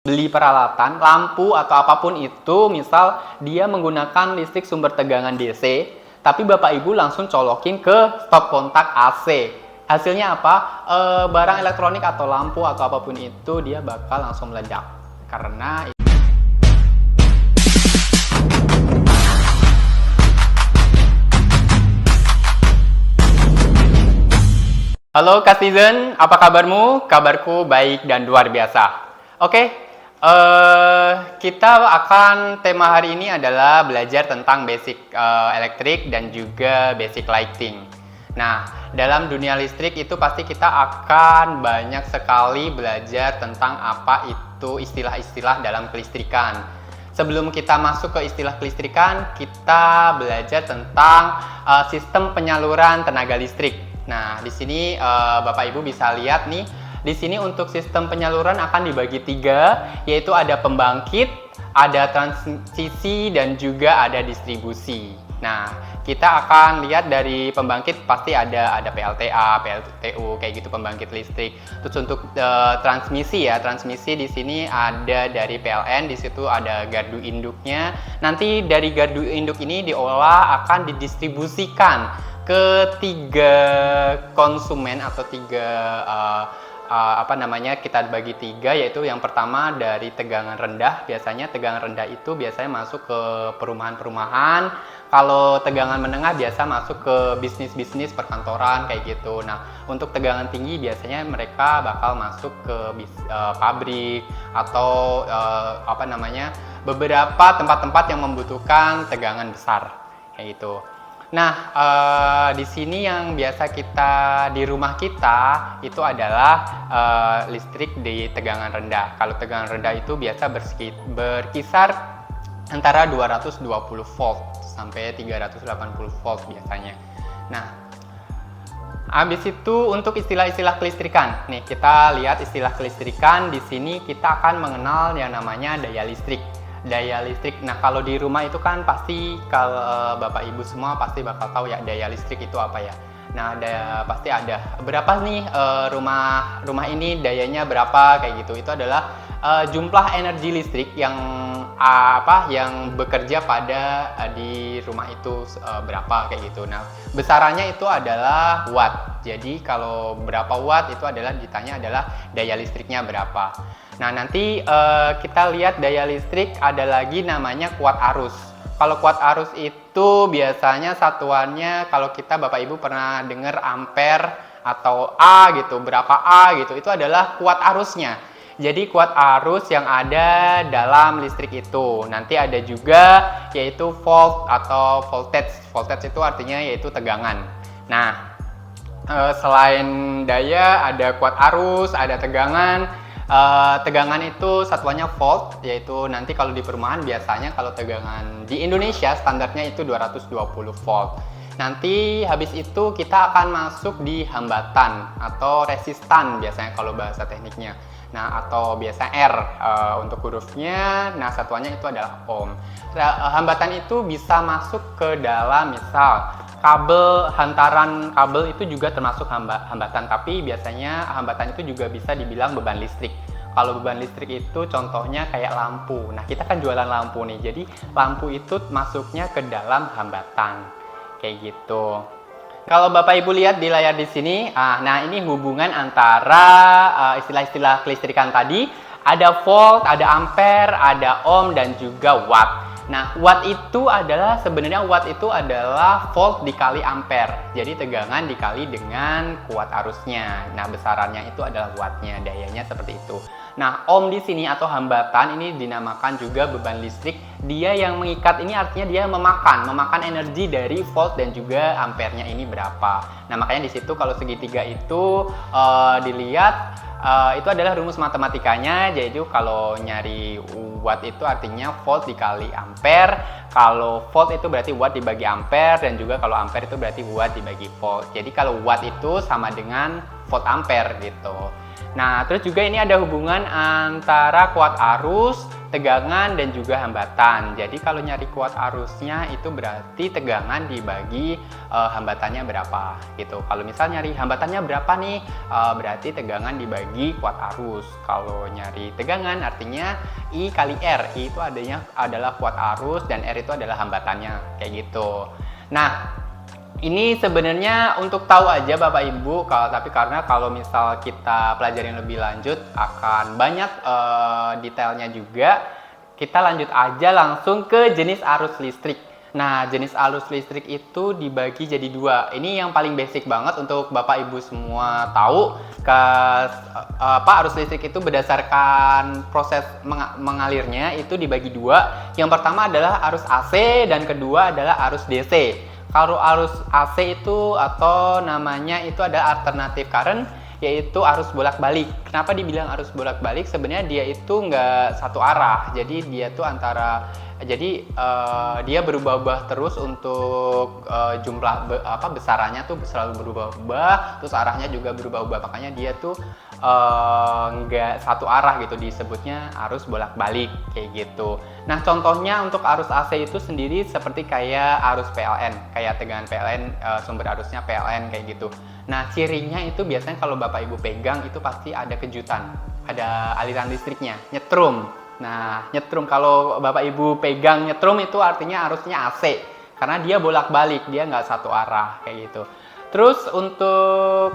beli peralatan, lampu atau apapun itu, misal dia menggunakan listrik sumber tegangan DC, tapi Bapak Ibu langsung colokin ke stop kontak AC. Hasilnya apa? Barang elektronik atau lampu atau apapun itu dia bakal langsung meledak. Karena halo Kasizen, apa kabarmu? Kabarku baik dan luar biasa. Oke, kita akan tema hari ini adalah belajar tentang basic elektrik dan juga basic lighting. Nah, dalam dunia listrik itu pasti kita akan banyak sekali belajar tentang apa itu istilah-istilah dalam kelistrikan. Sebelum kita masuk ke istilah kelistrikan, kita belajar tentang sistem penyaluran tenaga listrik. Nah, di sini Bapak Ibu bisa lihat nih, di sini untuk sistem penyaluran akan dibagi 3, yaitu ada pembangkit, ada transisi, dan juga ada distribusi. Nah, kita akan lihat dari pembangkit pasti ada PLTA, PLTU kayak gitu, pembangkit listrik. Terus untuk transmisi ya, transmisi di sini ada dari PLN, di situ ada gardu induknya. Nanti dari gardu induk ini diolah akan didistribusikan ke 3 konsumen atau 3 kita bagi 3, yaitu yang pertama dari tegangan rendah. Biasanya tegangan rendah itu biasanya masuk ke perumahan-perumahan. Kalau tegangan menengah biasa masuk ke bisnis-bisnis perkantoran kayak gitu. Nah, untuk tegangan tinggi biasanya mereka bakal masuk ke pabrik atau beberapa tempat-tempat yang membutuhkan tegangan besar kayak gitu. Nah, di sini yang biasa kita di rumah kita itu adalah listrik di tegangan rendah. Kalau tegangan rendah itu biasa berkisar antara 220 volt sampai 380 volt biasanya. Nah, habis itu untuk istilah-istilah kelistrikan. Nih, kita lihat istilah kelistrikan. Di sini kita akan mengenal yang namanya daya listrik. Daya listrik. Nah, kalau di rumah itu kan pasti kalau Bapak Ibu semua pasti bakal tahu ya daya listrik itu apa ya. Nah, pasti ada berapa nih rumah ini dayanya berapa kayak gitu. Itu adalah jumlah energi listrik yang yang bekerja pada di rumah itu berapa kayak gitu. Nah, besarannya itu adalah watt. Jadi kalau berapa watt itu adalah ditanya adalah daya listriknya berapa. Nah, nanti kita lihat daya listrik ada lagi namanya kuat arus. Kalau kuat arus itu biasanya satuannya, kalau kita Bapak Ibu pernah dengar ampere atau A gitu, berapa A gitu, itu adalah kuat arusnya. Jadi kuat arus yang ada dalam listrik itu. Nanti ada juga yaitu volt atau voltage. Voltage itu artinya yaitu tegangan. Nah, selain daya ada kuat arus, ada tegangan. Tegangan itu satuannya volt, yaitu nanti kalau di perumahan biasanya kalau tegangan di Indonesia standarnya itu 220 volt. Nanti habis itu kita akan masuk di hambatan atau resistan biasanya kalau bahasa tekniknya. Nah, atau biasa R untuk hurufnya. Nah, satuannya itu adalah ohm. Hambatan itu bisa masuk ke dalam misal kabel, hantaran kabel itu juga termasuk hambatan, tapi biasanya hambatan itu juga bisa dibilang beban listrik. Kalau beban listrik itu contohnya kayak lampu. Nah, kita kan jualan lampu nih, jadi lampu itu masuknya ke dalam hambatan kayak gitu. Kalau Bapak Ibu lihat di layar di sini, nah ini hubungan antara istilah-istilah kelistrikan tadi. Ada volt, ada ampere, ada ohm, dan juga watt. Nah, watt itu adalah volt dikali ampere. Jadi tegangan dikali dengan kuat arusnya. Nah, besarannya itu adalah wattnya, dayanya seperti itu. Nah, ohm di sini atau hambatan ini dinamakan juga beban listrik. Dia yang mengikat ini artinya dia memakan energi dari volt dan juga ampernya ini berapa. Nah, makanya di situ kalau segitiga itu dilihat itu adalah rumus matematikanya. Jadi kalau nyari watt itu artinya volt dikali ampere. Kalau volt itu berarti watt dibagi ampere, dan juga kalau ampere itu berarti watt dibagi volt. Jadi kalau watt itu sama dengan volt ampere gitu. Nah, terus juga ini ada hubungan antara kuat arus, tegangan, dan juga hambatan. Jadi kalau nyari kuat arusnya itu berarti tegangan dibagi hambatannya berapa gitu. Kalau misal nyari hambatannya berapa nih, berarti tegangan dibagi kuat arus. Kalau nyari tegangan artinya I kali R. I itu adalah kuat arus dan R itu adalah hambatannya, kayak gitu. Nah, ini sebenarnya untuk tahu aja Bapak Ibu, tapi karena kalau misal kita pelajarin lebih lanjut akan banyak detailnya juga, kita lanjut aja langsung ke jenis arus listrik. Nah, jenis arus listrik itu dibagi jadi dua. Ini yang paling basic banget untuk Bapak Ibu semua tahu. Arus listrik itu berdasarkan proses mengalirnya itu dibagi dua. Yang pertama adalah arus AC dan kedua adalah arus DC. Kalau arus AC itu atau namanya itu ada alternative current, yaitu arus bolak-balik. Kenapa dibilang arus bolak-balik? Sebenarnya dia itu nggak satu arah. Jadi dia tuh dia berubah-ubah terus untuk jumlah besarannya tuh selalu berubah-ubah, terus arahnya juga berubah-ubah. Makanya dia tuh nggak satu arah gitu, disebutnya arus bolak-balik kayak gitu. Nah, contohnya untuk arus AC itu sendiri seperti kayak arus PLN, kayak tegangan PLN, sumber arusnya PLN kayak gitu. Nah, cirinya itu biasanya kalau Bapak Ibu pegang itu pasti ada kejutan, ada aliran listriknya, nyetrum. Nah, nyetrum, kalau Bapak Ibu pegang nyetrum itu artinya arusnya AC, karena dia bolak-balik, dia nggak satu arah kayak gitu. Terus untuk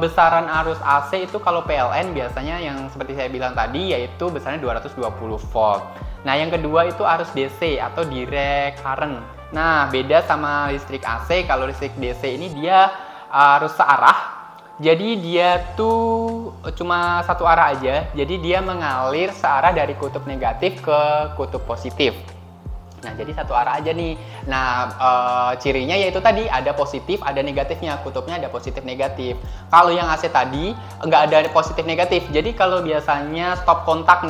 besaran arus AC itu kalau PLN biasanya yang seperti saya bilang tadi, yaitu besarnya 220 volt. Nah, yang kedua itu arus DC atau direct current. Nah, beda sama listrik AC. Kalau listrik DC ini dia arus searah. Jadi dia tuh cuma satu arah aja. Jadi dia mengalir searah dari kutub negatif ke kutub positif. Nah, jadi satu arah aja nih. Nah, cirinya yaitu tadi ada positif, ada negatifnya. Kutubnya ada positif negatif. Kalau yang AC tadi nggak ada positif negatif. Jadi kalau biasanya stop kontak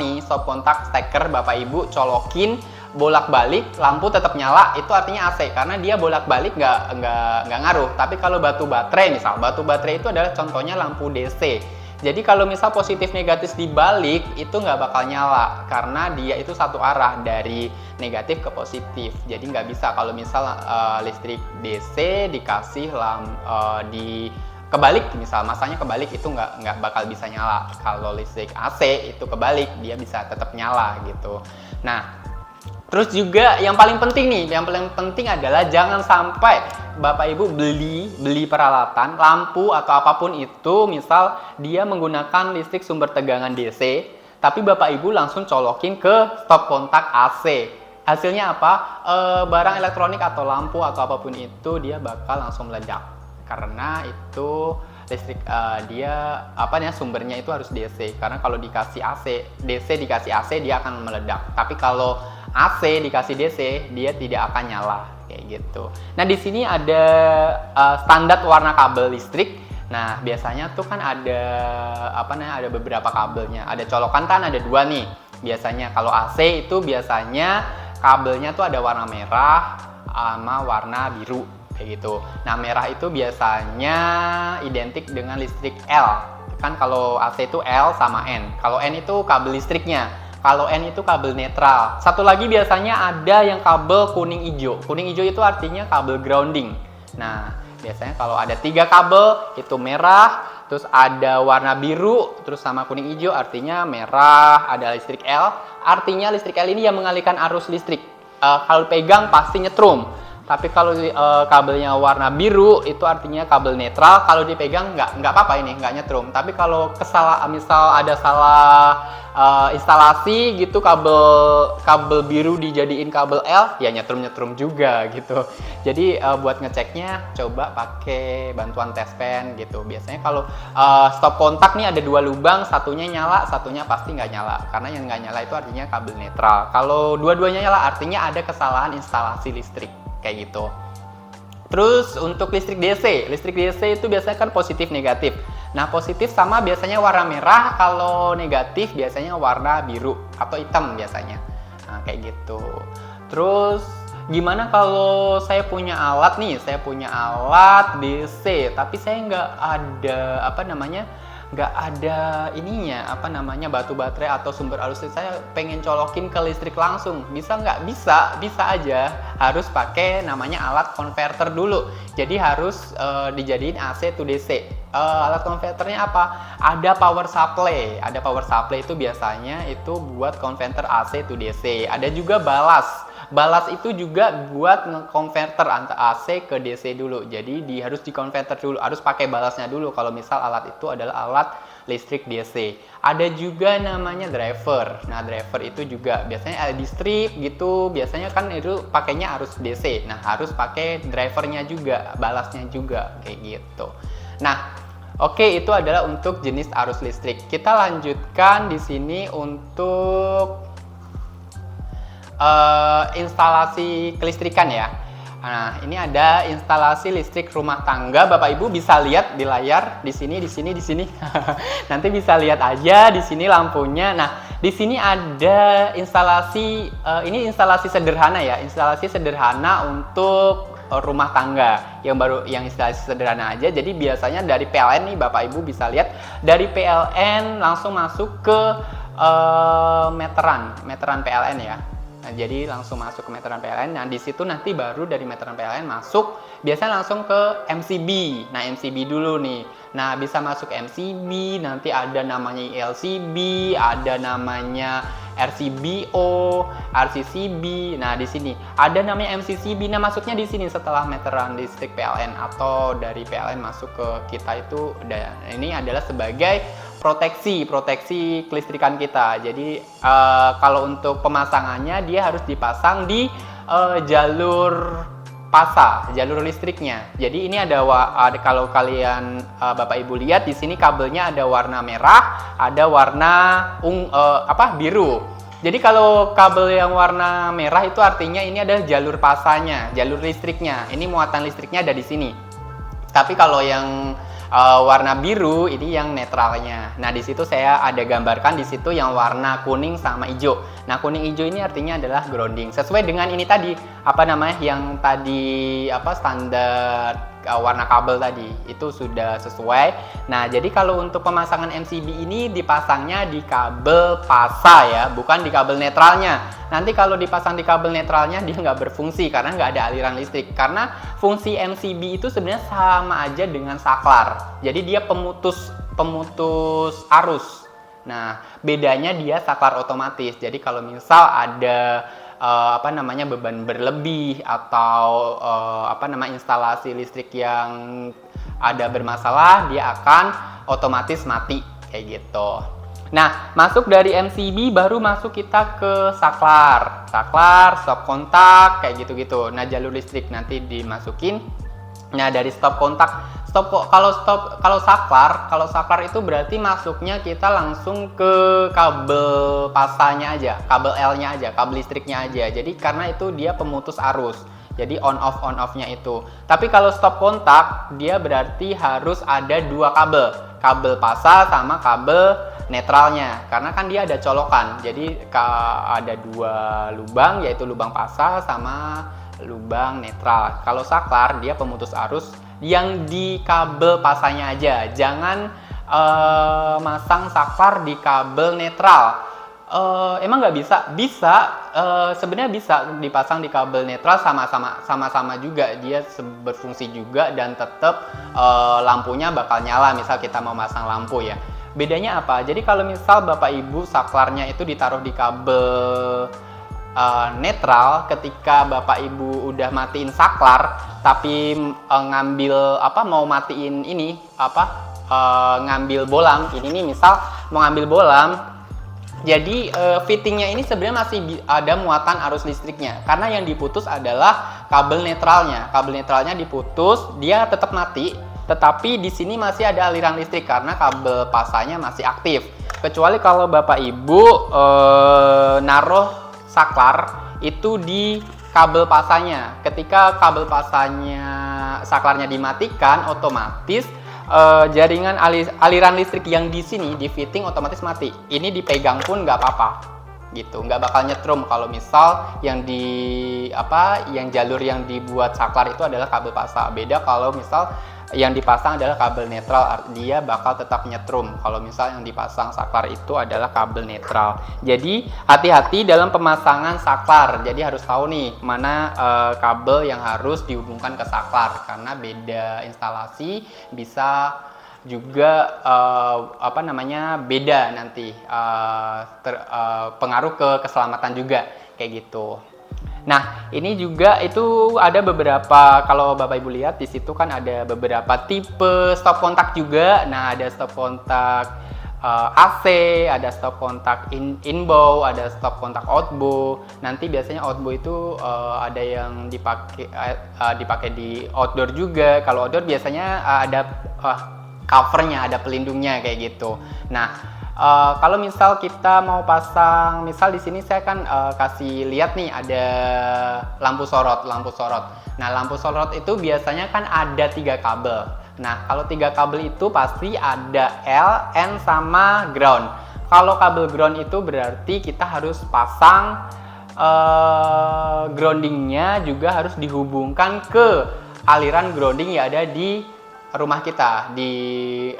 steker Bapak Ibu colokin bolak-balik, lampu tetap nyala, itu artinya AC karena dia bolak-balik nggak ngaruh. Tapi kalau batu baterai itu adalah contohnya lampu DC. Jadi kalau misal positif negatif dibalik itu nggak bakal nyala karena dia itu satu arah dari negatif ke positif. Jadi nggak bisa kalau misal listrik DC dikasih kebalik, misal masanya kebalik, itu nggak bakal bisa nyala. Kalau listrik AC itu kebalik, dia bisa tetap nyala gitu. Nah, terus juga yang paling penting adalah jangan sampai Bapak Ibu beli peralatan lampu atau apapun itu, misal dia menggunakan listrik sumber tegangan DC, tapi Bapak Ibu langsung colokin ke stop kontak AC. Hasilnya apa? Barang elektronik atau lampu atau apapun itu dia bakal langsung meledak karena itu listrik sumbernya itu harus DC. Karena kalau dikasih DC dikasih AC dia akan meledak. Tapi kalau AC dikasih DC dia tidak akan nyala kayak gitu. Nah, di sini ada standar warna kabel listrik. Nah, biasanya tuh kan ada ada beberapa kabelnya. Ada colokan kan ada dua nih. Biasanya kalau AC itu biasanya kabelnya tuh ada warna merah sama warna biru kayak gitu. Nah, merah itu biasanya identik dengan listrik L. Kan kalau AC itu L sama N. Kalau N itu kabel listriknya. Kalau N itu kabel netral. Satu lagi biasanya ada yang kabel kuning hijau. Kuning hijau itu artinya kabel grounding. Nah, biasanya kalau ada 3 kabel itu merah, terus ada warna biru, terus sama kuning hijau artinya merah, ada listrik L. Artinya listrik L ini yang mengalihkan arus listrik. Kalau pegang pasti nyetrum. Tapi kalau kabelnya warna biru itu artinya kabel netral. Kalau dipegang nggak apa-apa, ini nggak nyetrum. Tapi kalau misal ada salah instalasi gitu, kabel biru dijadiin kabel L, ya nyetrum juga gitu. Jadi buat ngeceknya coba pakai bantuan test pen gitu. Biasanya kalau stop kontak nih ada 2 lubang, satunya nyala, satunya pasti nggak nyala. Karena yang nggak nyala itu artinya kabel netral. Kalau dua-duanya nyala artinya ada kesalahan instalasi listrik kayak gitu. Terus untuk listrik DC itu biasanya kan positif negatif. Nah, positif sama biasanya warna merah, kalau negatif biasanya warna biru atau hitam biasanya. Nah, kayak gitu. Terus gimana kalau saya punya alat DC, tapi saya nggak ada nggak ada ininya, apa namanya, batu baterai atau sumber arus listrik, saya pengen colokin ke listrik langsung, bisa nggak? Bisa aja, harus pakai namanya alat konverter dulu. Jadi harus dijadiin AC to DC. Alat konverternya apa? Ada power supply itu biasanya itu buat konverter AC to DC. Ada juga balas itu juga buat nge-converter antara AC ke DC dulu. Jadi harus dikonverter dulu, harus pakai balasnya dulu kalau misal alat itu adalah alat listrik DC. Ada juga namanya driver. Nah, driver itu juga biasanya LED strip gitu. Biasanya kan itu pakainya arus DC. Nah, harus pakai drivernya juga, balasnya juga kayak gitu. Nah, oke, itu adalah untuk jenis arus listrik. Kita lanjutkan di sini untuk instalasi kelistrikan ya. Nah, ini ada instalasi listrik rumah tangga. Bapak Ibu bisa lihat di layar di sini. Nanti bisa lihat aja di sini lampunya. Nah, di sini ada instalasi ini instalasi sederhana ya. Instalasi sederhana untuk rumah tangga yang instalasi sederhana aja. Jadi biasanya dari PLN nih Bapak Ibu bisa lihat dari PLN langsung masuk ke meteran PLN ya. Nah, jadi langsung masuk ke meteran PLN. Nah, di situ nanti baru dari meteran PLN masuk biasanya langsung ke MCB. Nah, MCB dulu nih. Nah, bisa masuk MCB, nanti ada namanya LCB, ada namanya RCBO, RCCB. Nah, di sini ada namanya MCCB. Nah, masuknya di sini setelah meteran listrik PLN atau dari PLN masuk ke kita itu. Ini adalah sebagai proteksi kelistrikan kita. Jadi kalau untuk pemasangannya dia harus dipasang di jalur jalur listriknya. Jadi ini ada kalau kalian Bapak Ibu lihat di sini kabelnya ada warna merah, ada warna biru. Jadi kalau kabel yang warna merah itu artinya ini adalah jalur pasanya, jalur listriknya. Ini muatan listriknya ada di sini. Tapi kalau yang warna biru ini yang netralnya. Nah, di situ saya ada gambarkan di situ yang warna kuning sama hijau. Nah, kuning hijau ini artinya adalah grounding. Sesuai dengan ini tadi, yang tadi standar warna kabel tadi itu sudah sesuai. Nah, jadi kalau untuk pemasangan MCB ini dipasangnya di kabel pasa ya, bukan di kabel netralnya. Nanti kalau dipasang di kabel netralnya dia nggak berfungsi karena nggak ada aliran listrik. Karena fungsi MCB itu sebenarnya sama aja dengan saklar. Jadi dia pemutus arus. Nah, bedanya dia saklar otomatis. Jadi kalau misal ada beban berlebih atau instalasi listrik yang ada bermasalah, dia akan otomatis mati kayak gitu. Nah, masuk dari MCB baru masuk kita ke saklar, stop kontak kayak gitu-gitu. Nah, jalur listrik nanti dimasukin. Nah, dari stop kontak, kalau saklar itu berarti masuknya kita langsung ke kabel pasanya aja, kabel L-nya aja, kabel listriknya aja. Jadi karena itu dia pemutus arus. Jadi on off-nya itu. Tapi kalau stop kontak, dia berarti harus ada dua kabel pasa sama kabel netralnya. Karena kan dia ada colokan. Jadi ada dua lubang, yaitu lubang pasa sama lubang netral. Kalau saklar dia pemutus arus yang di kabel pasanya aja. Jangan masang saklar di kabel netral. Emang nggak bisa? Sebenarnya bisa dipasang di kabel netral, sama-sama juga dia berfungsi juga dan tetap lampunya bakal nyala. Misal kita mau masang lampu ya. Bedanya apa? Jadi kalau misal Bapak Ibu saklarnya itu ditaruh di kabel netral, ketika Bapak Ibu udah matiin saklar tapi mau matiin ini ngambil bolam ini nih, misal mau ngambil bolam, jadi fittingnya ini sebenarnya masih ada muatan arus listriknya karena yang diputus adalah kabel netralnya diputus, dia tetap mati, tetapi di sini masih ada aliran listrik karena kabel pasanya masih aktif. Kecuali kalau Bapak Ibu naruh saklar itu di kabel pasanya. Ketika kabel pasanya saklarnya dimatikan, otomatis jaringan aliran listrik yang di sini di fitting otomatis mati. Ini dipegang pun nggak apa-apa. gitu. Nggak bakal nyetrum kalau misal yang yang jalur yang dibuat saklar itu adalah kabel pasang. Beda kalau misal yang dipasang adalah kabel netral, dia bakal tetap nyetrum kalau misal yang dipasang saklar itu adalah kabel netral. Jadi hati-hati dalam pemasangan saklar, jadi harus tahu nih mana kabel yang harus dihubungkan ke saklar, karena beda instalasi bisa juga beda nanti pengaruh ke keselamatan juga kayak gitu. Nah, ini juga itu ada beberapa, kalau Bapak Ibu lihat di situ kan ada beberapa tipe stop kontak juga. Nah, ada stop kontak AC, ada stop kontak inbow, ada stop kontak outbow. Nanti biasanya outbow itu ada yang dipakai di outdoor juga. Kalau outdoor biasanya ada covernya, ada pelindungnya kayak gitu. Nah, kalau misal kita mau pasang, misal di sini saya kan kasih lihat nih ada lampu sorot. Nah, lampu sorot itu biasanya kan ada 3 kabel. Nah, kalau 3 kabel itu pasti ada L, N, sama ground. Kalau kabel ground itu berarti kita harus pasang groundingnya juga harus dihubungkan ke aliran grounding yang ada di rumah kita, di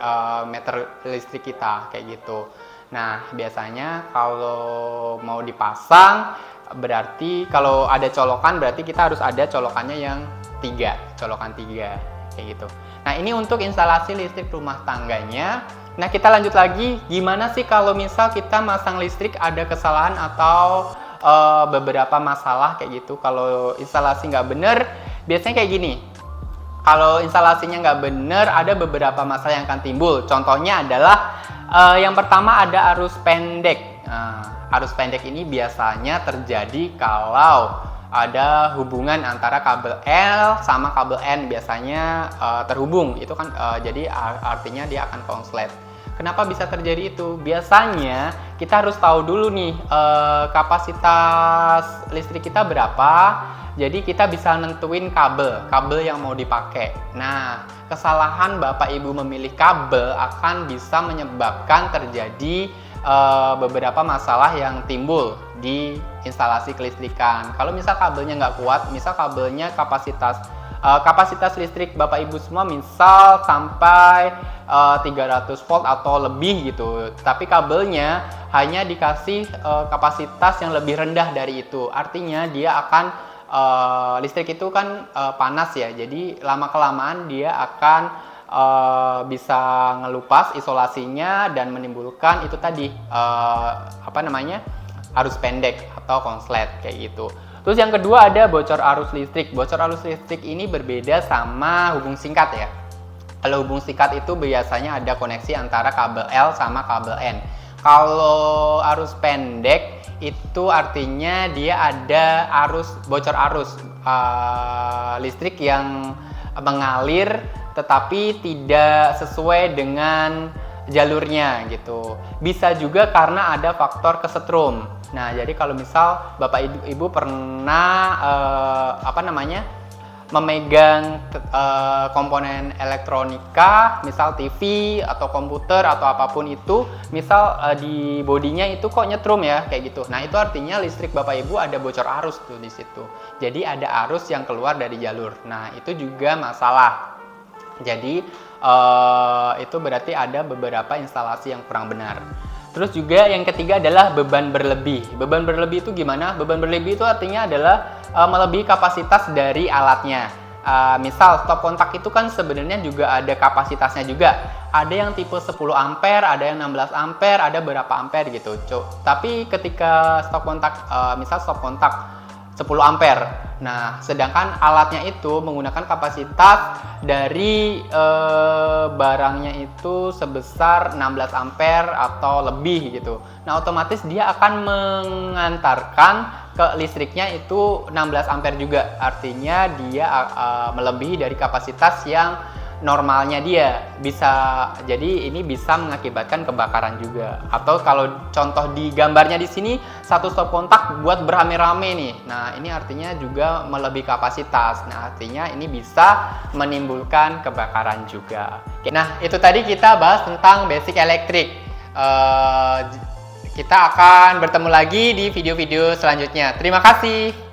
meter listrik kita kayak gitu. Nah, biasanya kalau mau dipasang berarti kalau ada colokan berarti kita harus ada colokannya yang 3, colokan 3 kayak gitu. Nah, ini untuk instalasi listrik rumah tangganya. Nah, kita lanjut lagi, gimana sih kalau misal kita masang listrik ada kesalahan atau beberapa masalah kayak gitu. Kalau instalasi nggak bener, biasanya kayak gini. Kalau instalasinya nggak bener, ada beberapa masalah yang akan timbul. Contohnya adalah yang pertama ada arus pendek. Arus pendek ini biasanya terjadi kalau ada hubungan antara kabel L sama kabel N biasanya terhubung. Itu kan jadi artinya dia akan konslet. Kenapa bisa terjadi itu? Biasanya kita harus tahu dulu nih kapasitas listrik kita berapa. Jadi kita bisa nentuin kabel yang mau dipakai. Nah, kesalahan Bapak Ibu memilih kabel akan bisa menyebabkan terjadi beberapa masalah yang timbul di instalasi kelistrikan. Kalau misal kabelnya nggak kuat, misal kabelnya kapasitas listrik Bapak Ibu semua misal sampai 300 volt atau lebih gitu, tapi kabelnya hanya dikasih kapasitas yang lebih rendah dari itu. Artinya dia akan listrik itu kan panas ya, jadi lama-kelamaan dia akan bisa ngelupas isolasinya dan menimbulkan itu tadi arus pendek atau konslet kayak gitu. Terus yang kedua ada bocor arus listrik. Bocor arus listrik ini berbeda sama hubung singkat ya. Kalau hubung singkat itu biasanya ada koneksi antara kabel L sama kabel N. Kalau arus pendek itu artinya dia ada bocor arus listrik yang mengalir tetapi tidak sesuai dengan jalurnya gitu. Bisa juga karena ada faktor kesetrum. Nah, jadi kalau misal Bapak Ibu pernah memegang komponen elektronika, misal TV atau komputer atau apapun itu, misal di bodinya itu kok nyetrum ya kayak gitu. Nah, itu artinya listrik Bapak Ibu ada bocor arus tuh di situ. Jadi ada arus yang keluar dari jalur. Nah, itu juga masalah. Jadi itu berarti ada beberapa instalasi yang kurang benar. Terus juga yang ketiga adalah beban berlebih. Beban berlebih itu gimana? Beban berlebih itu artinya adalah melebihi kapasitas dari alatnya. Misal stop kontak itu kan sebenarnya juga ada kapasitasnya juga. Ada yang tipe 10 ampere, ada yang 16 ampere, ada berapa ampere gitu. Tapi ketika stop kontak, misal stop kontak 10 ampere. Nah, sedangkan alatnya itu menggunakan kapasitas dari barangnya itu sebesar 16 ampere atau lebih gitu. Nah, otomatis dia akan mengantarkan ke listriknya itu 16 ampere juga. Artinya dia melebihi dari kapasitas yang normalnya dia. Jadi ini bisa mengakibatkan kebakaran juga. Atau kalau contoh di gambarnya di sini satu stop kontak buat beramai-ramai nih. Nah, ini artinya juga melebihi kapasitas. Nah, artinya ini bisa menimbulkan kebakaran juga. Nah, itu tadi kita bahas tentang basic elektrik. kita akan bertemu lagi di video-video selanjutnya. Terima kasih.